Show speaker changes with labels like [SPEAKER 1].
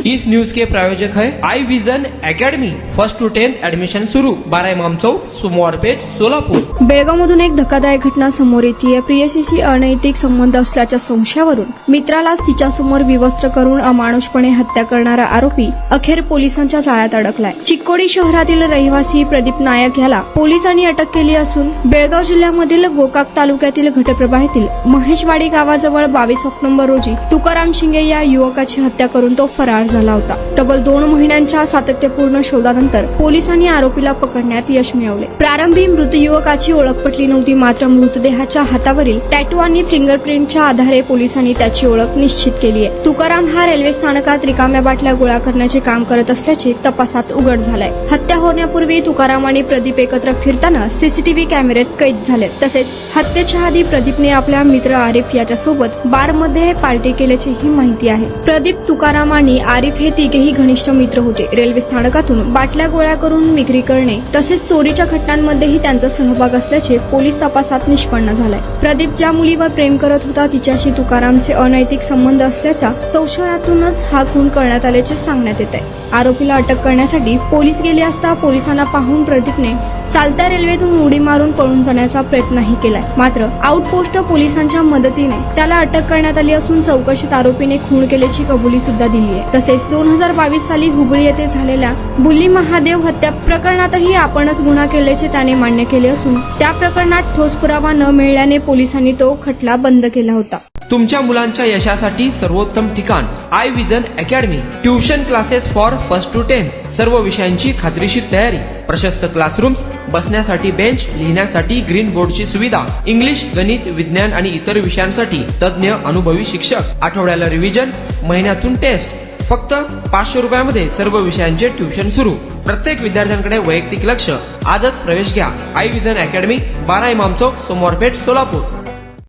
[SPEAKER 1] इस news के प्रायोजक है I Vision Academy. 1st to 10th admission सुरू। 12 इमाम चौक, सोमवारपेठ, सोलापूर।
[SPEAKER 2] बेळगावमधून एक धक्कादायक घटना समोर येते। प्रियसीशी अनैतिक संबंध असल्याच्या संशयावरून मित्रालाच तिच्यासमोर विवस्त्र करून अमानुषपणे हत्या करणारा आरोपी अखेर पोलिसांच्या जाळ्यात अडकलाय। चिक्कोडी शहरातील रहिवासी प्रदीप नायक याला पोलिसांनी अटक केली असून बेळगाव जिल्ह्यामधील गोकाक तालुक्यातील घटप्रभा येथील महेशवाडी गावाजवळ 22 ऑक्टोबर रोजी तुकाराम शिंगे या युवकाची हत्या करून तो फरार झाला होता। तब्बल 2 महिन्यांच्या सातत्यपूर्ण शोधानंतर पोलिसांनी आरोपीला पकडण्यात यश मिळवले। प्रारंभी मृत युवकाची ओळख पटली नव्हती, मात्र मृतदेहाच्या हातावरील टॅटू आणि फिंगरप्रिंटच्या आधारे पोलिसांनी त्याची ओळख निश्चित केली आहे। तुकाराम हा रेल्वे स्थानकात रिकाम्या बाटल्या गोळा करण्याचे काम करत असल्याचे तपासात उघड झालंय। हत्या होण्यापूर्वी तुकाराम आणि प्रदीप एकत्र फिरताना सीसीटीव्ही कॅमेऱ्यात कैद झाले। तसेच हत्येच्या आधी प्रदीपने आपल्या मित्र आरिफ याच्यासोबत बारमध्ये पार्टी केल्याची ही माहिती आहे। प्रदीप, तुकाराम आणि आरिफ हे तिघेही घनिष्ठ मित्र होते। रेल्वे स्थानकातून बाटल्या गोळा करून विक्री करणे तसेच चोरीच्या घटनांमध्येही त्यांचा सहभाग असल्याचे पोलीस तपासात निष्पन्न झालंय। प्रदीप ज्या मुलीवर प्रेम करत होता तिच्याशी तुकारामचे अनैतिक संबंध असल्याच्या संशयातूनच हा खून करण्यात आल्याचे सांगण्यात येत आहे। आरोपीला अटक करण्यासाठी पोलीस गेले असता पोलिसांना पाहून प्रदीपने चालत्या रेल्वेतून उडी मारून पळून जाण्याचा प्रयत्नही केलाय। मात्र आउटपोस्ट पोलिसांच्या मदतीने त्याला अटक करण्यात आली असून चौकशीत आरोपीने खून केल्याची कबुली सुद्धा दिली आहे। तसेच 2022 साली हुबळी येथे झालेल्या बुल्ली महादेव हत्या प्रकरणातही आपणच गुन्हा केल्याचे त्याने मान्य केले असून त्या प्रकरणात ठोस पुरावा न मिळाल्याने पोलिसांनी तो खटला बंद केला होता।
[SPEAKER 1] तुमच्या मुलांच्या यशासाठी सर्वोत्तम ठिकाण I Vision Academy. Tuition classes for 1st to 10th, सर्व विषयांची खात्रीशीर तयारी, प्रशस्त क्लासरूम्स, बसण्यासाठी बेंच, लिहिण्यासाठी ग्रीन बोर्डची सुविधा, इंग्लिश, गणित, विज्ञान आणि इतर विषयांसाठी तज्ञ अनुभवी शिक्षक, आठवड्याला रिव्हिजन, महिन्यातून टेस्ट। फक्त 500 रुपयामध्ये सर्व विषयांचे ट्युशन सुरू। प्रत्येक विद्यार्थ्यांकडे वैयक्तिक लक्ष। आजच प्रवेश घ्या। आई विजन अकॅडमी, 12 इमाम चौक, सोमवारपेठ, सोलापूर।